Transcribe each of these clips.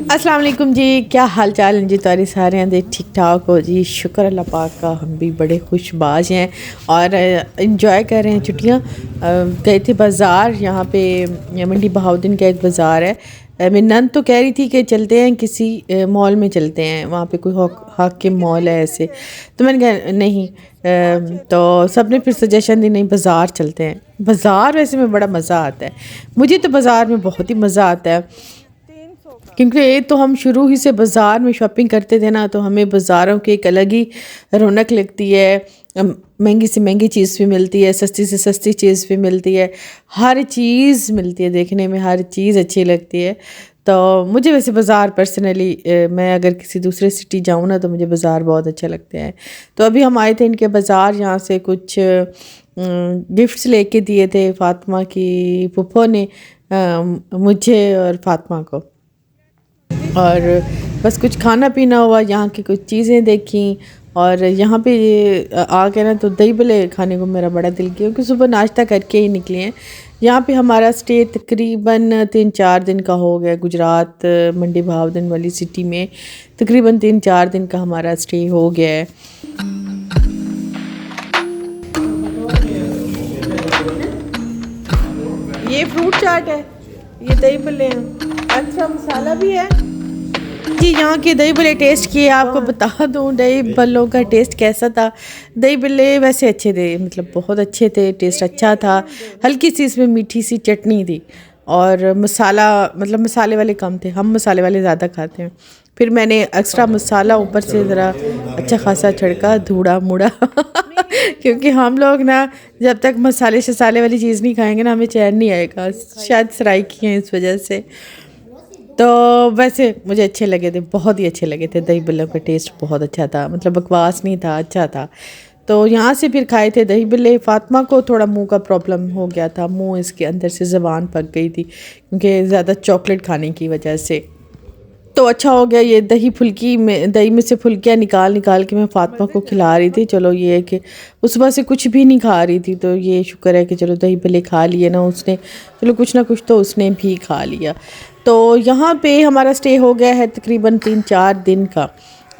अस्सलाम वालेकुम जी, क्या हाल चाल हैं जी तुहारे सारे दे? ठीक ठाक हो जी? शुक्र अल्लाह पाक का, हम भी बड़े खुशबाज हैं और इन्जॉय कर रहे हैं छुट्टियाँ। गए थे बाज़ार, यहाँ पे मंडी बहाउद्दीन का एक बाज़ार है। मेरी नंद तो कह रही थी कि चलते हैं किसी मॉल में, चलते हैं वहाँ पे कोई हाकिम मॉल है ऐसे। तो मैंने कहा नहीं। तो सब ने फिर सजेशन दी, नहीं बाज़ार चलते हैं। बाज़ार वैसे में बड़ा मज़ा आता है, मुझे तो बाज़ार में बहुत ही मज़ा आता है, क्योंकि ये तो हम शुरू ही से बाज़ार में शॉपिंग करते थे ना, तो हमें बाज़ारों की एक अलग ही रौनक लगती है। महंगी से महंगी चीज़ भी मिलती है, सस्ती से सस्ती चीज़ भी मिलती है, हर चीज़ मिलती है, देखने में हर चीज़ अच्छी लगती है। तो मुझे वैसे बाज़ार पर्सनली, मैं अगर किसी दूसरे सिटी जाऊँ ना तो मुझे बाज़ार बहुत अच्छे लगते हैं। तो अभी हम आए थे इनके बाज़ार, यहाँ से कुछ गिफ्ट्स लेके दिए थे फ़ातिमा की फूफो ने, मुझे और फ़ातिमा को। और बस कुछ खाना पीना हुआ, यहाँ की कुछ चीज़ें देखी। और यहाँ पे आ के ना तो दही भल्ले खाने को मेरा बड़ा दिल किया, क्योंकि सुबह नाश्ता करके ही निकले हैं। यहाँ पे हमारा स्टे तकरीबन 3-4 दिन का हो गया, गुजरात मंडी बहाउद्दीन वाली सिटी में तकरीबन 3-4 दिन का हमारा स्टे हो गया है। ये फ्रूट चाट है, ये दही भल्ले हैं, अच्छा मसाला भी है जी। यहाँ के दही भल्ले टेस्ट किए, आपको बता दूँ दही भल्लों का टेस्ट कैसा था। दही भल्ले वैसे अच्छे थे, मतलब बहुत अच्छे थे, टेस्ट अच्छा था। हल्की सी इसमें मीठी सी चटनी थी, और मसाला मतलब मसाले वाले कम थे, हम मसाले वाले ज़्यादा खाते हैं। फिर मैंने एक्स्ट्रा मसाला ऊपर से ज़रा अच्छा खासा छिड़का, धूड़ा मूड़ा क्योंकि हम लोग ना जब तक मसाले शसाले वाली चीज़ नहीं खाएंगे ना, हमें चैन नहीं आएगा। शायद सराइकी हैं इस वजह से। तो वैसे मुझे अच्छे लगे थे, बहुत ही अच्छे लगे थे। दही भल्लों का टेस्ट बहुत अच्छा था, मतलब बकवास नहीं था, अच्छा था। तो यहाँ से फिर खाए थे दही भल्ले। फ़ातिमा को थोड़ा मुंह का प्रॉब्लम हो गया था, मुंह इसके अंदर से ज़बान पक गई थी, क्योंकि ज़्यादा चॉकलेट खाने की वजह से। तो अच्छा हो गया, ये दही में से फुल्कियाँ निकाल निकाल के मैं फ़ातिमा को खिला रही थी। चलो ये है कि उस सुबह से कुछ भी नहीं खा रही थी, तो ये शुक्र है कि चलो दही भल्ले खा लिए ना उसने, चलो कुछ ना कुछ तो उसने भी खा लिया। तो यहाँ पे हमारा स्टे हो गया है तकरीबन 3-4 दिन का।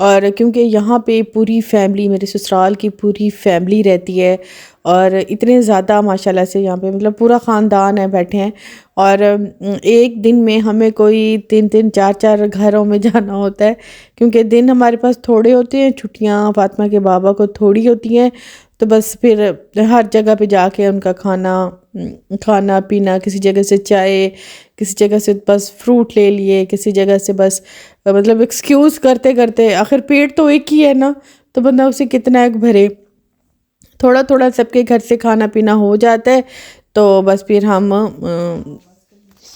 और क्योंकि यहाँ पे पूरी फैमिली, मेरे ससुराल की पूरी फैमिली रहती है, और इतने ज़्यादा माशाल्लाह से यहाँ पे मतलब पूरा ख़ानदान है बैठे हैं। और एक दिन में हमें कोई 3-3 4-4 घरों में जाना होता है, क्योंकि दिन हमारे पास थोड़े होते हैं, छुट्टियाँ फ़ातिमा के बाबा को थोड़ी होती हैं। तो बस फिर हर जगह पे जाके उनका खाना पीना, किसी जगह से चाय, किसी जगह से बस फ्रूट ले लिए, किसी जगह से बस मतलब एक्सक्यूज़ करते करते, आखिर पेट तो एक ही है ना, तो बंदा उसे कितना एक भरे। थोड़ा थोड़ा सबके घर से खाना पीना हो जाता है। तो बस फिर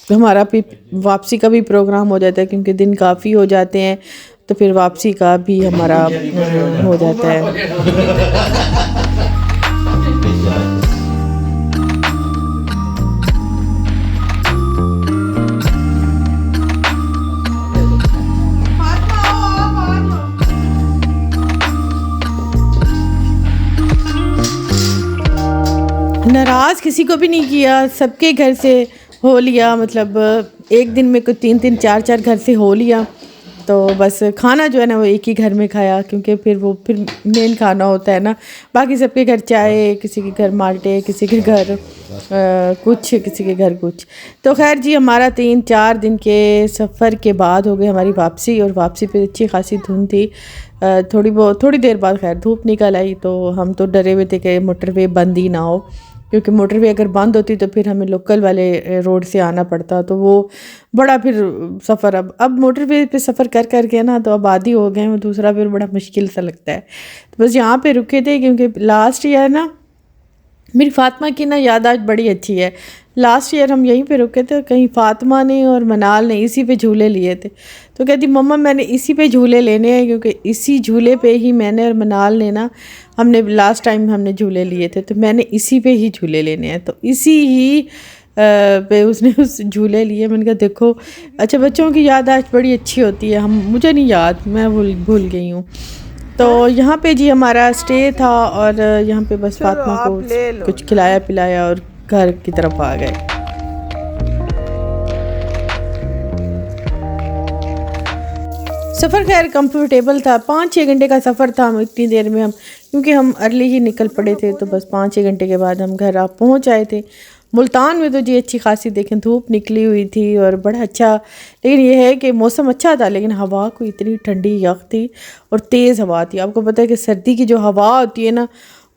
हमारा भी वापसी का भी प्रोग्राम हो जाता है, क्योंकि दिन काफ़ी हो जाते हैं, तो फिर वापसी का भी हमारा हो जाता है। नाराज़ किसी को भी नहीं किया, सबके घर से हो लिया, मतलब एक दिन में कुछ 3-3 4-4 घर से हो लिया। तो बस खाना जो है ना वो एक ही घर में खाया, क्योंकि फिर मेन खाना होता है ना। बाकी सबके घर चाय, किसी के घर माल्टे, किसी के घर कुछ, किसी के घर कुछ। तो खैर जी, हमारा 3-4 दिन के सफ़र के बाद हो गई हमारी वापसी, और वापसी पे अच्छी खासी धुंध थी। थोड़ी देर बाद खैर धूप निकल आई, तो हम तो डरे हुए थे कि मोटरवे बंद ही ना हो, क्योंकि मोटरवे अगर बंद होती तो फिर हमें लोकल वाले रोड से आना पड़ता, तो वो बड़ा फिर सफ़र। अब मोटरवे पे सफ़र कर कर के ना तो अब आदी हो गए हैं, वो दूसरा फिर बड़ा मुश्किल सा लगता है। तो बस यहाँ पे रुके थे, क्योंकि लास्ट ईयर ना मेरी फ़ातिमा की ना याददाश्त बड़ी अच्छी है। लास्ट ईयर हम यहीं पे रुके थे, कहीं फ़ातिमा ने और मनाल ने इसी पे झूले लिए थे। तो कहती मम्मा मैंने इसी पे झूले लेने हैं, क्योंकि इसी झूले पे ही मैंने और मनाल ने ना, हमने लास्ट टाइम हमने झूले लिए थे, तो मैंने इसी पे ही झूले लेने हैं। तो इसी ही पे उसने उस झूले लिए। मैंने कहा देखो, अच्छा बच्चों की याददाश्त बड़ी अच्छी होती है, हम मुझे नहीं याद, मैं भूल गई हूँ। तो यहाँ पे जी हमारा स्टे था, और यहाँ पे बस फातिमा को कुछ खिलाया पिलाया और घर की तरफ आ गए। सफ़र खैर कंफर्टेबल था, 5-6 घंटे का सफ़र था। हम इतनी देर में हम, क्योंकि हम अर्ली ही निकल पड़े थे, तो बस 5-6 घंटे के बाद हम घर आप पहुँच आए थे। मुल्तान में तो जी अच्छी खासी देखें धूप निकली हुई थी और बड़ा अच्छा, लेकिन ये है कि मौसम अच्छा था, लेकिन हवा को इतनी ठंडी यख थी और तेज़ हवा थी। आपको पता है कि सर्दी की जो हवा होती है ना,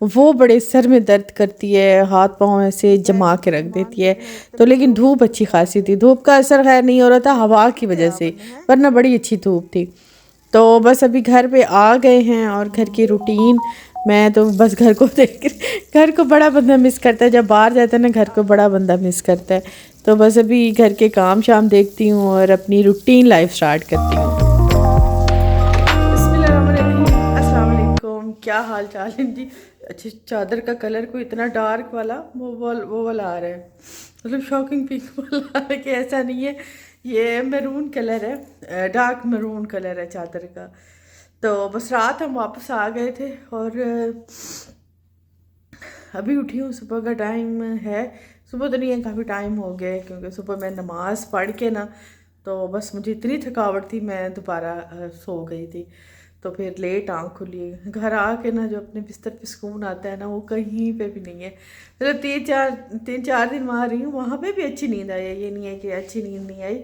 वो बड़े सर में दर्द करती है, हाथ पाँव ऐसे जमा के रख देती है। तो लेकिन धूप अच्छी खासी थी, धूप का असर खैर नहीं हो रहा था हवा की वजह से, वरना बड़ी अच्छी धूप थी। तो बस अभी घर पे आ गए हैं और घर की रूटीन, मैं तो बस घर को देख, घर को बड़ा बंदा मिस करता है, जब बाहर जाता है ना घर को बड़ा बंदा मिस करता है। तो बस अभी घर के काम शाम देखती हूँ और अपनी रूटीन लाइफ स्टार्ट करती हूँ। अस्सलाम वालेकुम, क्या हाल चाल है जी। अच्छा, चादर का कलर कोई इतना डार्क वाला वो वाला आ रहा है, मतलब शॉकिंग पिंक वाला आ रहा है कि ऐसा नहीं है, ये मैरून कलर है, डार्क मैरून कलर है चादर का। तो बस रात हम वापस आ गए थे और अभी उठी हूँ, सुबह का टाइम है। सुबह तो नहीं है, काफ़ी टाइम हो गया, क्योंकि सुबह मैं नमाज़ पढ़ के ना, तो बस मुझे इतनी थकावट थी, मैं दोबारा सो गई थी। तो फिर लेट आँख खुली, घर आके ना जो अपने बिस्तर पे सुकून आता है ना, वो कहीं पे भी नहीं है। मतलब 3-4 दिन वहाँ रही हूँ, वहाँ पे भी अच्छी नींद आई है, ये नहीं है कि अच्छी नींद नहीं आई,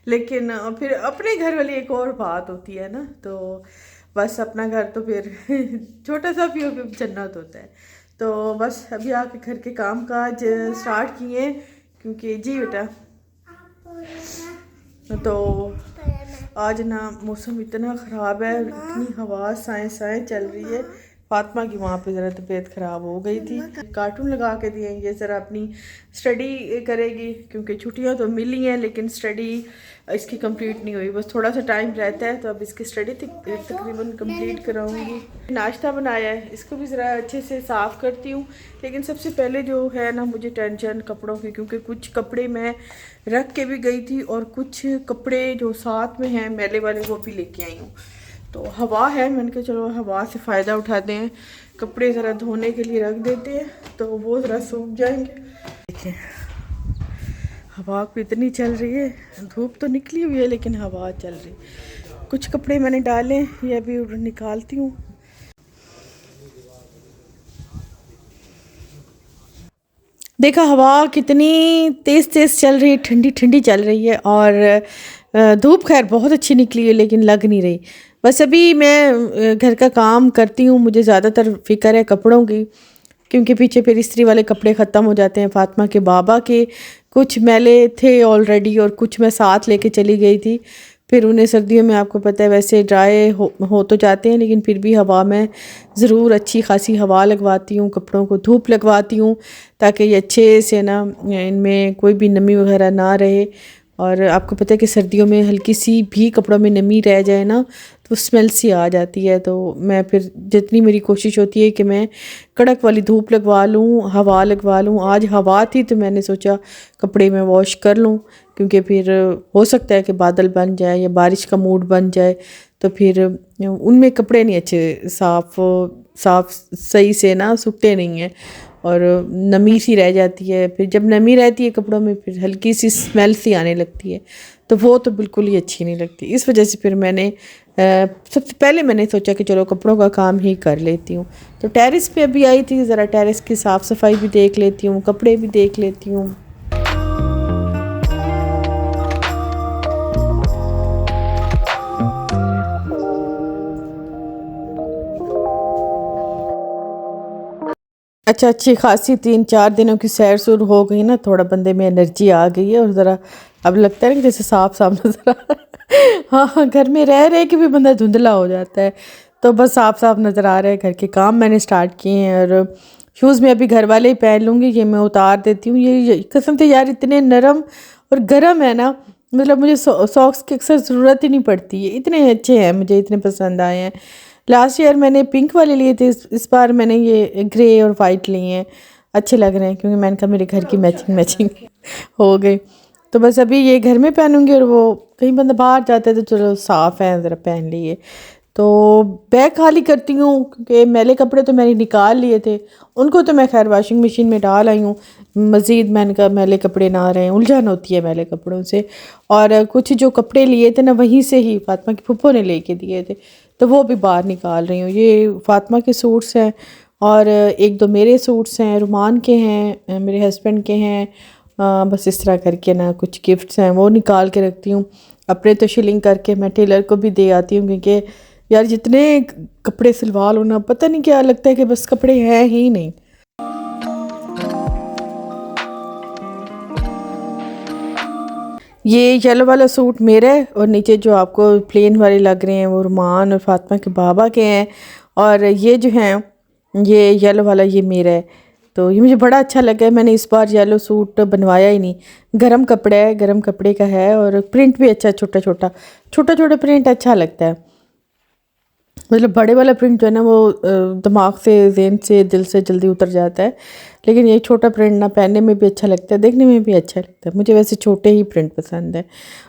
लेकिन फिर अपने घर वाली एक और बात होती है ना। तो बस अपना घर तो फिर छोटा सा भी जन्नत होता है। तो बस अभी आके घर के काम काज स्टार्ट किए, क्योंकि जी बेटा, तो आज ना मौसम इतना ख़राब है, इतनी हवा साएं साएं चल रही है। फातिमा की वहाँ पे ज़रा तबीयत ख़राब हो गई थी, कार्टून लगा के दिए, ये ज़रा अपनी स्टडी करेगी, क्योंकि छुट्टियाँ तो मिली हैं लेकिन स्टडी इसकी कंप्लीट नहीं हुई, बस थोड़ा सा टाइम रहता है, तो अब इसकी स्टडी तकरीबन कंप्लीट कराऊंगी। नाश्ता बनाया है, इसको भी ज़रा अच्छे से साफ़ करती हूँ, लेकिन सबसे पहले जो है ना मुझे टेंशन कपड़ों की, क्योंकि कुछ कपड़े मैं रख के भी गई थी और कुछ कपड़े जो साथ में हैं मैले वाले वो भी लेके आई हूँ। तो हवा है, मैंने कहा चलो हवा से फ़ायदा उठाते हैं, कपड़े ज़रा धोने के लिए रख देते हैं, तो वो ज़रा सूख जाएंगे। देखिए हवा को इतनी चल रही है, धूप तो निकली हुई है लेकिन हवा चल रही। कुछ कपड़े मैंने डाले, ये अभी निकालती हूँ। देखा हवा कितनी तेज़ तेज़ चल रही है, ठंडी ठंडी चल रही है, और धूप खैर बहुत अच्छी निकली है लेकिन लग नहीं रही। बस अभी मैं घर का काम करती हूँ, मुझे ज़्यादातर फ़िक्र है कपड़ों की, क्योंकि पीछे फिर इस्त्री वाले कपड़े ख़त्म हो जाते हैं। फातिमा के बाबा के कुछ मैले थे ऑलरेडी और कुछ मैं साथ लेके चली गई थी, फिर उन्हें सर्दियों में आपको पता है वैसे ड्राई हो तो जाते हैं, लेकिन फिर भी हवा में ज़रूर अच्छी खासी हवा लगवाती हूँ, कपड़ों को धूप लगवाती हूँ, ताकि ये अच्छे से ना इनमें कोई भी नमी वगैरह ना रहे। और आपको पता है कि सर्दियों में हल्की सी भी कपड़ों में नमी रह जाए ना, तो स्मेल सी आ जाती है। तो मैं फिर जितनी मेरी कोशिश होती है कि मैं कड़क वाली धूप लगवा लूँ, हवा लगवा लूँ। आज हवा थी तो मैंने सोचा कपड़े में वॉश कर लूँ, क्योंकि फिर हो सकता है कि बादल बन जाए या बारिश का मूड बन जाए, तो फिर उनमें कपड़े नहीं अच्छे साफ सही से ना सूखते नहीं हैं और नमी सी रह जाती है। फिर जब नमी रहती है कपड़ों में फिर हल्की सी स्मेल सी आने लगती है, तो वो तो बिल्कुल ही अच्छी नहीं लगती। इस वजह से फिर मैंने सबसे पहले मैंने सोचा कि चलो कपड़ों का काम ही कर लेती हूँ। तो टेरेस पे अभी आई थी, ज़रा टेरेस की साफ़ सफाई भी देख लेती हूँ, कपड़े भी देख लेती हूँ। अच्छा, अच्छी खासी 3-4 दिनों की सैर शुरू हो गई ना, थोड़ा बंदे में एनर्जी आ गई है और ज़रा अब लगता है ना जैसे साफ साफ नज़र आ रहा है। हाँ हाँ, घर में रह रहे कि भी बंदा धुंधला हो जाता है, तो बस साफ साफ नज़र आ रहा है। घर के काम मैंने स्टार्ट किए हैं और शूज़ में अभी घर वाले ही पहन लूँगी, ये मैं उतार देती हूँ। ये कसम से यार इतने नरम और गर्म है ना, मतलब मुझे सॉक्स की अक्सर ज़रूरत ही नहीं पड़ती है, इतने अच्छे हैं, मुझे इतने पसंद आए हैं। लास्ट ईयर मैंने पिंक वाले लिए थे, इस बार मैंने ये ग्रे और वाइट लिए हैं, अच्छे लग रहे हैं, क्योंकि मैंने कहा मेरे घर की मैचिंग हो गई। तो बस अभी ये घर में पहनूंगी और वो कहीं बंदा बाहर जाता है तो चलो साफ़ है ज़रा पहन लिए। तो बैग खाली करती हूँ क्योंकि मैले कपड़े तो मैंने निकाल लिए थे, उनको तो मैं खैर वॉशिंग मशीन में डाल आई हूँ। मज़ीद मैंने कहा मैले कपड़े ना आ रहे हैं, उलझन होती है मैले कपड़ों से। और कुछ जो कपड़े लिए थे ना वहीं से ही फातिमा की फूफो ने लेके दिए थे, तो वो भी बाहर निकाल रही हूँ। ये फातिमा के सूट्स हैं और एक दो मेरे सूट्स हैं, रुमान के हैं, मेरे हस्बैंड के हैं। बस इस तरह करके ना कुछ गिफ्ट्स हैं वो निकाल के रखती हूँ। अपने तो शिलिंग करके मैं टेलर को भी दे आती हूँ, क्योंकि यार जितने कपड़े सिलवा लो ना, पता नहीं क्या लगता है कि बस कपड़े हैं ही नहीं। ये येलो वाला सूट मेरा है और नीचे जो आपको प्लेन वाले लग रहे हैं वो रुमान और फातिमा के बाबा के हैं। और ये जो हैं ये येलो वाला ये मेरा है। तो ये मुझे बड़ा अच्छा लगा है। मैंने इस बार येलो सूट बनवाया ही नहीं। गरम कपड़ा है, गरम कपड़े का है और प्रिंट भी अच्छा, छोटा छोटा प्रिंट अच्छा लगता है। मतलब बड़े वाला प्रिंट जो है ना वो दिमाग से, ज़हन से, दिल से जल्दी उतर जाता है। लेकिन ये छोटा प्रिंट ना पहनने में भी अच्छा लगता है, देखने में भी अच्छा लगता है। मुझे वैसे छोटे ही प्रिंट पसंद है।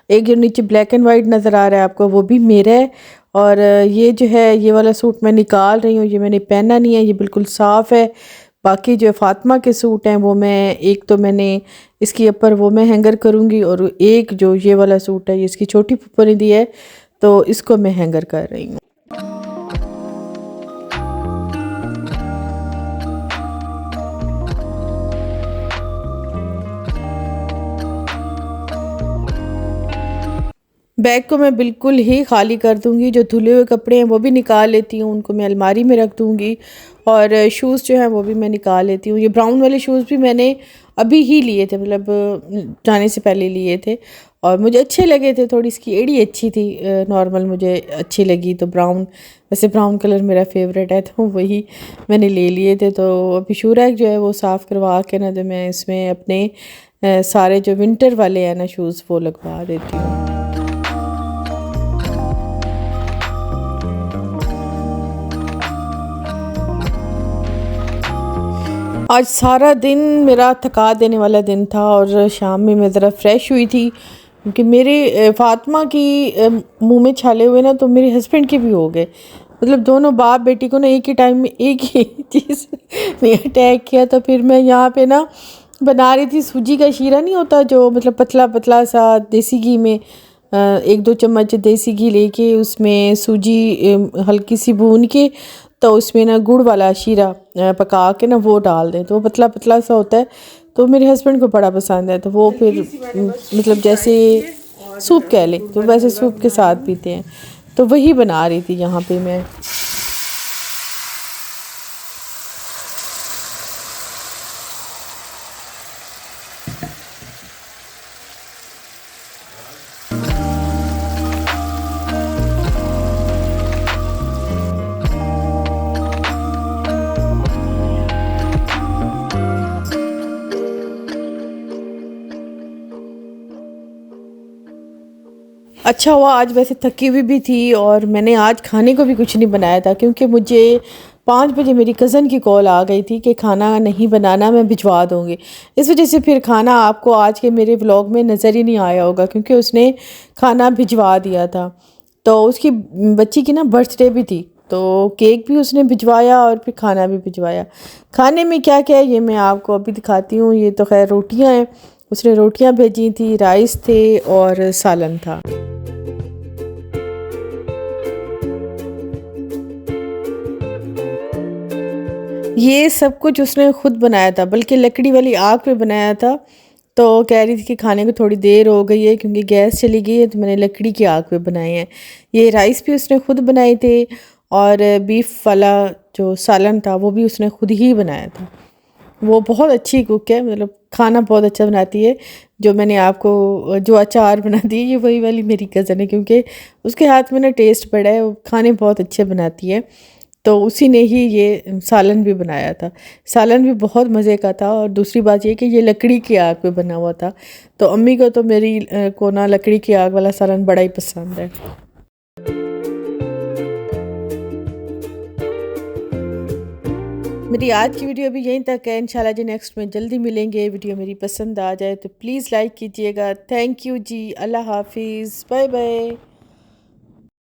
एक जो नीचे ब्लैक एंड वाइट नज़र आ रहा है आपको, वो भी मेरा है। और ये जो है ये वाला सूट मैं निकाल रही हूँ, ये मैंने पहना नहीं है, ये बिल्कुल साफ़ है। बाकी जो फातिमा के सूट हैं वो मैं, एक तो मैंने इसके ऊपर वो मैं हैंगर करूँगी, और एक जो ये वाला सूट है ये इसकी छोटी फूफो ने दी है, तो इसको मैं हैंगर कर रही हूँ। बैग को मैं बिल्कुल ही खाली कर दूंगी। जो धुले हुए कपड़े हैं वो भी निकाल लेती हूँ, उनको मैं अलमारी में रख दूंगी। और शूज़ जो हैं वो भी मैं निकाल लेती हूँ। ये ब्राउन वाले शूज़ भी मैंने अभी ही लिए थे, मतलब जाने से पहले लिए थे और मुझे अच्छे लगे थे। थोड़ी इसकी एड़ी अच्छी थी, नॉर्मल मुझे अच्छी लगी, तो ब्राउन, वैसे ब्राउन कलर मेरा फेवरेट है तो वही मैंने ले लिए थे। तो अभी शूरैक जो है वो साफ़ करवा के ना, तो मैं इसमें अपने सारे जो विंटर वाले हैं ना शूज़ वो लगवा देती हूँ। आज सारा दिन मेरा थका देने वाला दिन था और शाम में मैं ज़रा फ्रेश हुई थी, क्योंकि मेरे फातिमा की मुंह में छाले हुए ना, तो मेरे हस्बैंड के भी हो गए। मतलब दोनों बाप बेटी को ना एक ही टाइम में एक ही चीज़ ने अटैक किया। तो फिर मैं यहाँ पे ना बना रही थी सूजी का शीरा, नहीं होता जो मतलब पतला पतला सा, देसी घी में एक दो चम्मच देसी घी लेके उसमें सूजी हल्की सी भून के, तो उसमें ना गुड़ वाला शीरा पका के ना वो डाल दें, तो वो पतला पतला सा होता है। तो मेरे हस्बैंड को बड़ा पसंद है, तो वो फिर मतलब जैसे सूप कह लें, तो वैसे सूप के साथ पीते हैं। तो वही बना रही थी यहाँ पे मैं। अच्छा हुआ, आज वैसे थकी हुई भी थी और मैंने आज खाने को भी कुछ नहीं बनाया था, क्योंकि मुझे 5 बजे मेरी कज़न की कॉल आ गई थी कि खाना नहीं बनाना, मैं भिजवा दूँगी। इस वजह से फिर खाना आपको आज के मेरे व्लॉग में नज़र ही नहीं आया होगा, क्योंकि उसने खाना भिजवा दिया था। तो उसकी बच्ची की ना बर्थडे भी थी, तो केक भी उसने भिजवाया और फिर खाना भी भिजवाया। खाने में क्या क्या है ये मैं आपको अभी दिखाती हूँ। ये तो खैर रोटियाँ हैं, उसने रोटियाँ भेजी थी, राइस थे और सालन था। ये सब कुछ उसने खुद बनाया था, बल्कि लकड़ी वाली आग पे बनाया था। तो कह रही थी कि खाने को थोड़ी देर हो गई है क्योंकि गैस चली गई है, तो मैंने लकड़ी की आग पे बनाए हैं। ये राइस भी उसने खुद बनाए थे और बीफ वाला जो सालन था वो भी उसने खुद ही बनाया था। वो बहुत अच्छी कुक है, मतलब खाना बहुत अच्छा बनाती है। जो मैंने आपको जो अचार बनाती है ये वही वाली मेरी कज़न है, क्योंकि उसके हाथ में ना टेस्ट बड़ा है, वो खाने बहुत अच्छे बनाती है। तो उसी ने ही ये सालन भी बनाया था। सालन भी बहुत मज़े का था। और दूसरी बात ये कि ये लकड़ी की आग पे बना हुआ था, तो अम्मी को तो मेरी को ना लकड़ी की आग वाला सालन बड़ा ही पसंद है। मेरी आज की वीडियो भी यहीं तक है। इंशाल्लाह जी नेक्स्ट में जल्दी मिलेंगे। वीडियो मेरी पसंद आ जाए तो प्लीज़ लाइक कीजिएगा। थैंक यू जी, अल्लाह हाफिज़, बाय बाय।